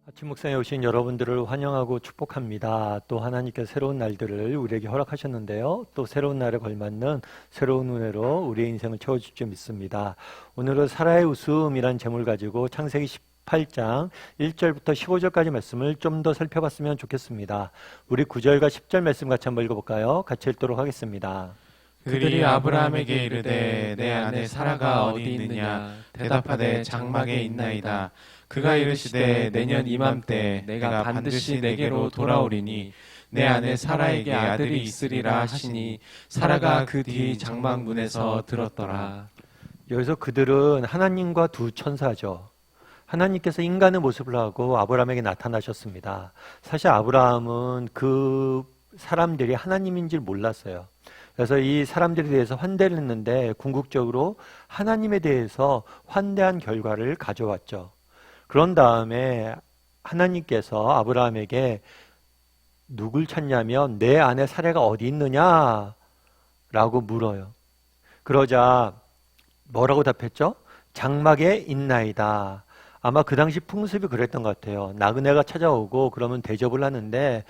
아침 묵상에 오신 여러분들을 환영하고 축복합니다. 또 하나님께서 새로운 날들을 우리에게 허락하셨는데요. 또 새로운 날에 걸맞는 새로운 은혜로 우리의 인생을 채워줄 줄 믿습니다. 오늘은 사라의 웃음이란 제목을 가지고 창세기 18장 1절부터 15절까지 말씀을 좀 더 살펴봤으면 좋겠습니다. 우리 9절과 10절 말씀 같이 한번 읽어볼까요? 같이 읽도록 하겠습니다. 그들이 아브라함에게 이르되 내 아내 사라가 어디 있느냐 대답하되 장막에 있나이다. 그가 이르시되 내년 이맘때 내가 반드시 내게로 돌아오리니 내 아내 사라에게 아들이 있으리라 하시니 사라가 그 뒤 장막 문에서 들었더라. 여기서 그들은 하나님과 두 천사죠. 하나님께서 인간의 모습을 하고 아브라함에게 나타나셨습니다. 사실 아브라함은 그 사람들이 하나님인 줄 몰랐어요. 그래서 이 사람들에 대해서 환대를 했는데 궁극적으로 하나님에 대해서 환대한 결과를 가져왔죠. 그런 다음에 하나님께서 아브라함에게 누굴 찾냐면 내 아내 사라가 어디 있느냐? 라고 물어요. 그러자 뭐라고 답했죠? 장막에 있나이다. 아마 그 당시 풍습이 그랬던 것 같아요. 나그네가 찾아오고 그러면 대접을 하는데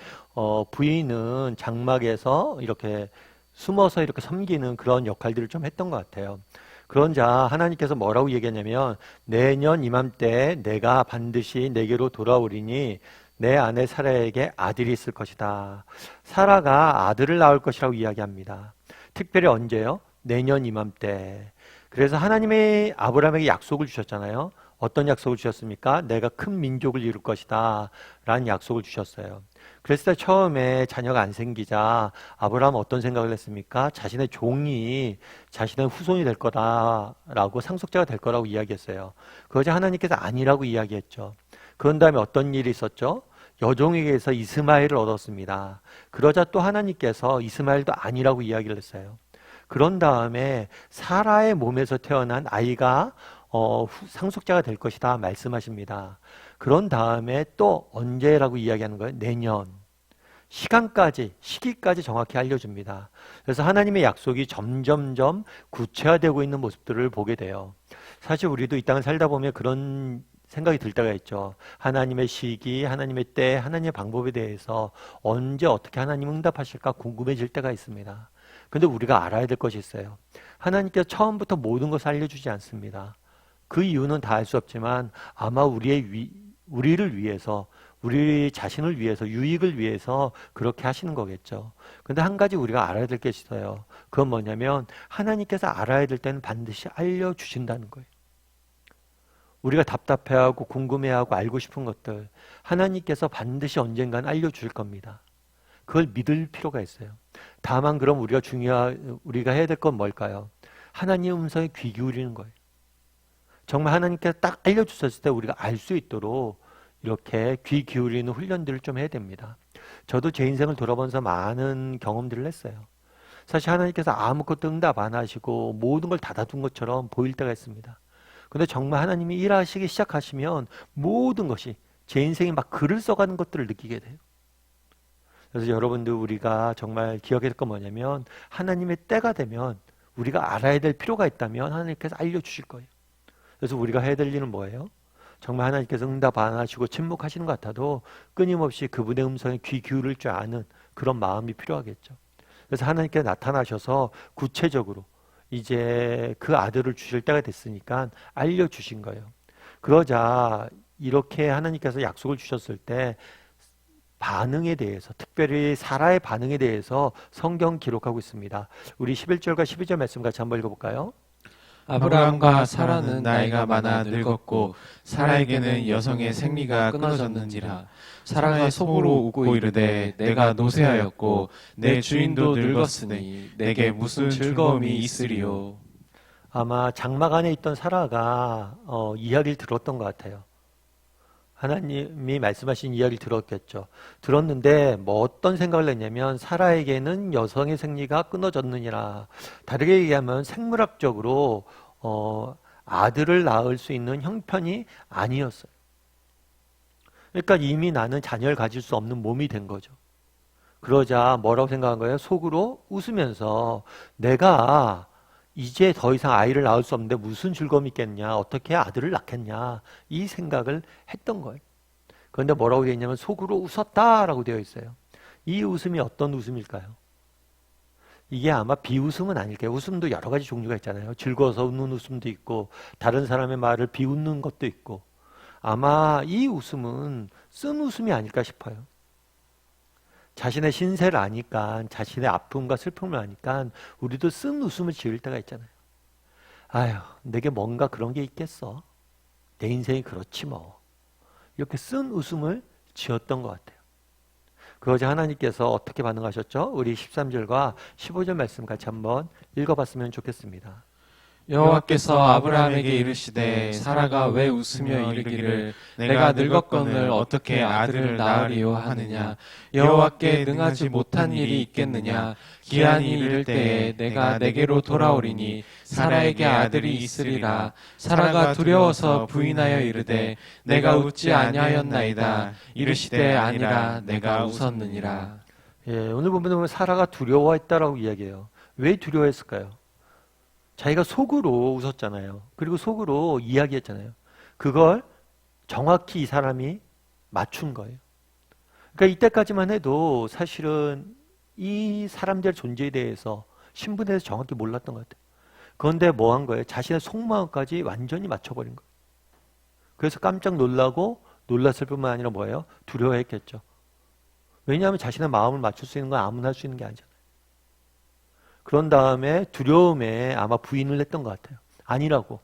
부인은 장막에서 이렇게 숨어서 이렇게 섬기는 그런 역할들을 좀 했던 것 같아요. 그런자 하나님께서 뭐라고 얘기하냐면 내년 이맘때 내가 반드시 내게로 돌아오리니 내 아내 사라에게 아들이 있을 것이다. 사라가 아들을 낳을 것이라고 이야기합니다. 특별히 언제요? 내년 이맘때. 그래서 하나님이 아브라함에게 약속을 주셨잖아요. 어떤 약속을 주셨습니까? 내가 큰 민족을 이룰 것이다 라는 약속을 주셨어요. 그랬을 때 처음에 자녀가 안 생기자 아브라함은 어떤 생각을 했습니까? 자신의 종이 자신의 후손이 될 거다라고 상속자가 될 거라고 이야기했어요. 그러자 하나님께서 아니라고 이야기했죠. 그런 다음에 어떤 일이 있었죠? 여종에게서 이스마엘을 얻었습니다. 그러자 또 하나님께서 이스마엘도 아니라고 이야기를 했어요. 그런 다음에 사라의 몸에서 태어난 아이가 상속자가 될 것이다 말씀하십니다. 그런 다음에 또 언제라고 이야기하는 거예요? 내년. 시기까지 정확히 알려줍니다. 그래서 하나님의 약속이 점점점 구체화되고 있는 모습들을 보게 돼요. 사실 우리도 이 땅을 살다 보면 그런 생각이 들 때가 있죠. 하나님의 시기, 하나님의 때, 하나님의 방법에 대해서 언제 어떻게 하나님 응답하실까 궁금해질 때가 있습니다. 근데 우리가 알아야 될 것이 있어요. 하나님께서 처음부터 모든 것을 알려주지 않습니다. 그 이유는 다 알 수 없지만 아마 우리를 위해서, 우리 자신을 위해서, 유익을 위해서 그렇게 하시는 거겠죠. 근데 한 가지 우리가 알아야 될 게 있어요. 그건 뭐냐면 하나님께서 알아야 될 때는 반드시 알려주신다는 거예요. 우리가 답답해하고 궁금해하고 알고 싶은 것들 하나님께서 반드시 언젠간 알려주실 겁니다. 그걸 믿을 필요가 있어요. 다만 그럼 우리가 해야 될 건 뭘까요? 하나님의 음성에 귀 기울이는 거예요. 정말 하나님께서 딱 알려주셨을 때 우리가 알 수 있도록 이렇게 귀 기울이는 훈련들을 좀 해야 됩니다. 저도 제 인생을 돌아보면서 많은 경험들을 했어요. 사실 하나님께서 아무것도 응답 안 하시고 모든 걸 닫아둔 것처럼 보일 때가 있습니다. 근데 정말 하나님이 일하시기 시작하시면 모든 것이 제 인생이 막 글을 써가는 것들을 느끼게 돼요. 그래서 여러분들 우리가 정말 기억해야 될 건 뭐냐면 하나님의 때가 되면 우리가 알아야 될 필요가 있다면 하나님께서 알려주실 거예요. 그래서 우리가 해야 될 일은 뭐예요? 정말 하나님께서 응답 안 하시고 침묵하시는 것 같아도 끊임없이 그분의 음성에 귀 기울일 줄 아는 그런 마음이 필요하겠죠. 그래서 하나님께서 나타나셔서 구체적으로 이제 그 아들을 주실 때가 됐으니까 알려주신 거예요. 그러자 이렇게 하나님께서 약속을 주셨을 때 반응에 대해서, 특별히 사라의 반응에 대해서 성경 기록하고 있습니다. 우리 11절과 12절 말씀 같이 한번 읽어볼까요? 아브라함과 사라는 나이가 많아 늙었고 사라에게는 여성의 생리가 끊어졌는지라. 사라가 속으로 웃고 이르되 내가 노쇠하였고 내 주인도 늙었으니 내게 무슨 즐거움이 있으리요. 아마 장막 안에 있던 사라가 이야기를 들었던 것 같아요. 하나님이 말씀하신 이야기를 들었겠죠. 들었는데 뭐 어떤 생각을 했냐면 사라에게는 여성의 생리가 끊어졌느니라. 다르게 얘기하면 생물학적으로 아들을 낳을 수 있는 형편이 아니었어요. 그러니까 이미 나는 자녀를 가질 수 없는 몸이 된 거죠. 그러자 뭐라고 생각한 거예요? 속으로 웃으면서 내가 이제 더 이상 아이를 낳을 수 없는데 무슨 즐거움이 있겠냐, 어떻게 아들을 낳겠냐, 이 생각을 했던 거예요. 그런데 뭐라고 되어 있냐면 속으로 웃었다라고 되어 있어요. 이 웃음이 어떤 웃음일까요? 이게 아마 비웃음은 아닐 거예요. 웃음도 여러 가지 종류가 있잖아요. 즐거워서 웃는 웃음도 있고 다른 사람의 말을 비웃는 것도 있고 아마 이 웃음은 쓴 웃음이 아닐까 싶어요. 자신의 신세를 아니까 자신의 아픔과 슬픔을 아니까 우리도 쓴 웃음을 지을 때가 있잖아요. 아휴, 내게 뭔가 그런 게 있겠어. 내 인생이 그렇지 뭐. 이렇게 쓴 웃음을 지었던 것 같아요. 그러자 하나님께서 어떻게 반응하셨죠? 우리 13절과 15절 말씀 같이 한번 읽어봤으면 좋겠습니다. 여호와께서 아브라함에게 이르시되 사라가 왜 웃으며 이르기를 내가 늙었거늘 어떻게 아들을 낳으리요 하느냐. 여호와께 능하지 못한 일이 있겠느냐. 기한이 이를 때에 내가 내게로 돌아오리니 사라에게 아들이 있으리라. 사라가 두려워서 부인하여 이르되 내가 웃지 아니하였나이다. 이르시되 아니라 내가 웃었느니라. 예, 오늘 보면 사라가 두려워했다라고 이야기해요. 왜 두려워했을까요? 자기가 속으로 웃었잖아요. 그리고 속으로 이야기했잖아요. 그걸 정확히 이 사람이 맞춘 거예요. 그러니까 이때까지만 해도 사실은 이 사람들의 존재에 대해서 신분에 대해서 정확히 몰랐던 것 같아요. 그런데 뭐 한 거예요? 자신의 속마음까지 완전히 맞춰버린 거예요. 그래서 깜짝 놀라고 놀랐을 뿐만 아니라 뭐예요? 두려워했겠죠. 왜냐하면 자신의 마음을 맞출 수 있는 건 아무나 할 수 있는 게 아니잖아요. 그런 다음에 두려움에 아마 부인을 했던 것 같아요. 아니라고.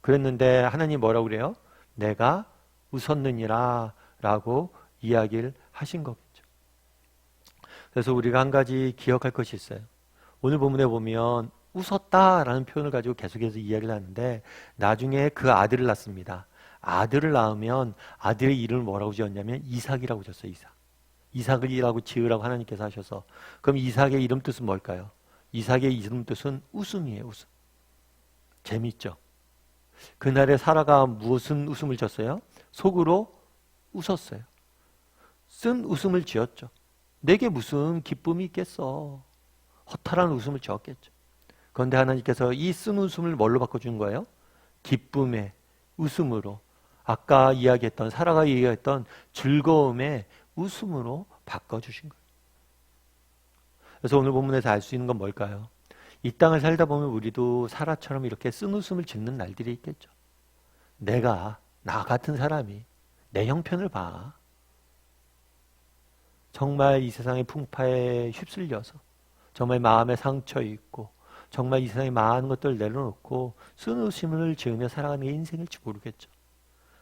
그랬는데 하나님 뭐라고 그래요? 내가 웃었느니라 라고 이야기를 하신 거겠죠. 그래서 우리가 한 가지 기억할 것이 있어요. 오늘 본문에 보면 웃었다라는 표현을 가지고 계속해서 이야기를 하는데 나중에 그 아들을 낳습니다. 아들을 낳으면 아들의 이름을 뭐라고 지었냐면 이삭이라고 지었어요. 이삭. 이삭이라고 지으라고 하나님께서 하셔서 그럼 이삭의 이름 뜻은 뭘까요? 이삭의 이름 뜻은 웃음이에요. 웃음. 재미있죠? 그날에 사라가 무슨 웃음을 졌어요? 속으로 웃었어요. 쓴 웃음을 지었죠. 내게 무슨 기쁨이 있겠어. 허탈한 웃음을 지었겠죠. 그런데 하나님께서 이 쓴 웃음을 뭘로 바꿔준 거예요? 기쁨의 웃음으로. 아까 이야기했던 사라가 이야기했던 즐거움의 웃음으로 바꿔주신 거예요. 그래서 오늘 본문에서 알 수 있는 건 뭘까요? 이 땅을 살다 보면 우리도 사라처럼 이렇게 쓴 웃음을 짓는 날들이 있겠죠. 나 같은 사람이 내 형편을 봐. 정말 이 세상의 풍파에 휩쓸려서 정말 마음에 상처 있고 정말 이 세상의 많은 것들을 내려놓고 쓴 웃음을 지으며 살아가는 게 인생일지 모르겠죠.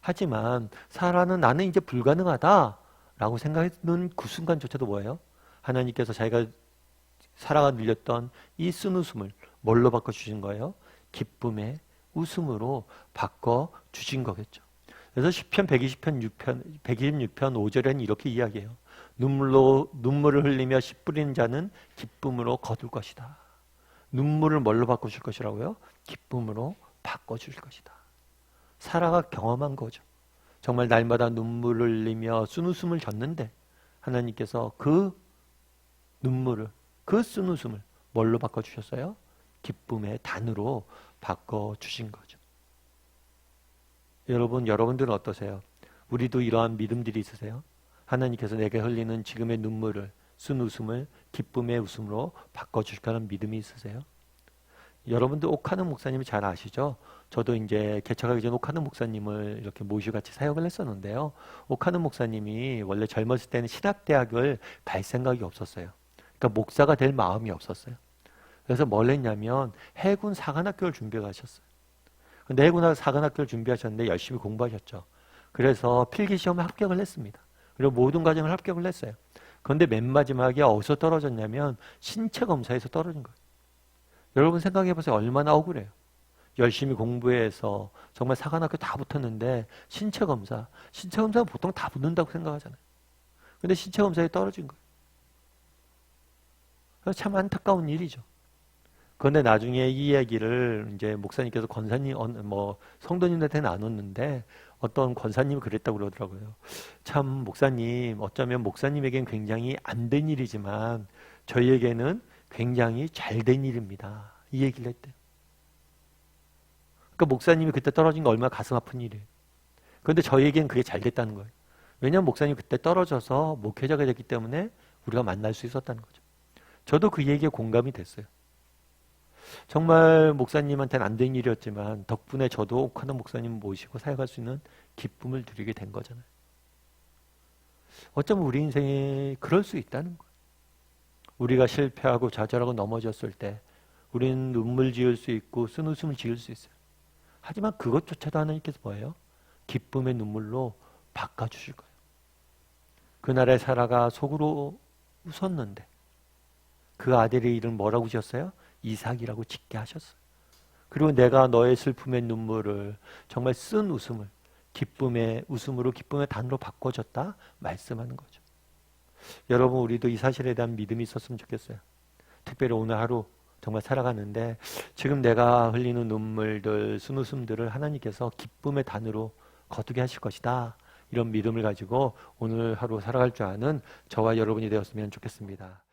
하지만 사라는 나는 이제 불가능하다라고 생각했는 그 순간조차도 뭐예요? 하나님께서 자기가 사라가 늘렸던 이 쓴 웃음을 뭘로 바꿔주신 거예요? 기쁨의 웃음으로 바꿔주신 거겠죠. 그래서 시편 126편 5절에는 이렇게 이야기해요. 눈물을 흘리며 씨 뿌리는 자는 기쁨으로 거둘 것이다. 눈물을 뭘로 바꿔줄 것이라고요? 기쁨으로 바꿔줄 것이다. 사라가 경험한 거죠. 정말 날마다 눈물을 흘리며 쓴 웃음을 졌는데 하나님께서 그 눈물을 그 쓴 웃음을 뭘로 바꿔주셨어요? 기쁨의 단으로 바꿔주신 거죠. 여러분들은 어떠세요? 우리도 이러한 믿음들이 있으세요? 하나님께서 내게 흘리는 지금의 눈물을 쓴 웃음을 기쁨의 웃음으로 바꿔주실 거라는 믿음이 있으세요? 여러분들 옥하는 목사님이 잘 아시죠? 저도 이제 개척하기 전 옥하는 목사님을 이렇게 모시고 같이 사역을 했었는데요. 옥하는 목사님이 원래 젊었을 때는 신학대학을 갈 생각이 없었어요. 그러니까 목사가 될 마음이 없었어요. 그래서 뭘 했냐면 해군 사관학교를 준비해 가셨어요. 근데 해군 사관학교를 준비하셨는데 열심히 공부하셨죠. 그래서 필기시험에 합격을 했습니다. 그리고 모든 과정을 합격을 했어요. 그런데 맨 마지막에 어디서 떨어졌냐면 신체 검사에서 떨어진 거예요. 여러분 생각해 보세요. 얼마나 억울해요. 열심히 공부해서 정말 사관학교 다 붙었는데 신체 검사는 보통 다 붙는다고 생각하잖아요. 근데 신체 검사에 떨어진 거예요. 참 안타까운 일이죠. 그런데 나중에 이 얘기를 이제 목사님께서 성도님들한테 나눴는데 어떤 권사님이 그랬다고 그러더라고요. 참 목사님, 어쩌면 목사님에겐 굉장히 안 된 일이지만 저희에게는 굉장히 잘 된 일입니다. 이 얘기를 했대요. 그러니까 목사님이 그때 떨어진 거 얼마나 가슴 아픈 일이에요. 그런데 저희에겐 그게 잘 됐다는 거예요. 왜냐하면 목사님 그때 떨어져서 목회자가 됐기 때문에 우리가 만날 수 있었다는 거죠. 저도 그 얘기에 공감이 됐어요. 정말 목사님한테는 안 된 일이었지만 덕분에 저도 옥하나 목사님 모시고 사역할 수 있는 기쁨을 누리게 된 거잖아요. 어쩌면 우리 인생에 그럴 수 있다는 거예요. 우리가 실패하고 좌절하고 넘어졌을 때 우리는 눈물 지을 수 있고 쓴웃음을 지을 수 있어요. 하지만 그것조차도 하나님께서 뭐예요? 기쁨의 눈물로 바꿔주실 거예요. 그날의 사라가 속으로 웃었는데 그 아들의 이름 뭐라고 지었어요? 이삭이라고 짓게 하셨어요. 그리고 내가 너의 슬픔의 눈물을 정말 쓴 웃음을 기쁨의 웃음으로 기쁨의 단으로 바꿔줬다 말씀하는 거죠. 여러분 우리도 이 사실에 대한 믿음이 있었으면 좋겠어요. 특별히 오늘 하루 정말 살아가는데 지금 내가 흘리는 눈물들, 쓴웃음들을 하나님께서 기쁨의 단으로 거두게 하실 것이다. 이런 믿음을 가지고 오늘 하루 살아갈 줄 아는 저와 여러분이 되었으면 좋겠습니다.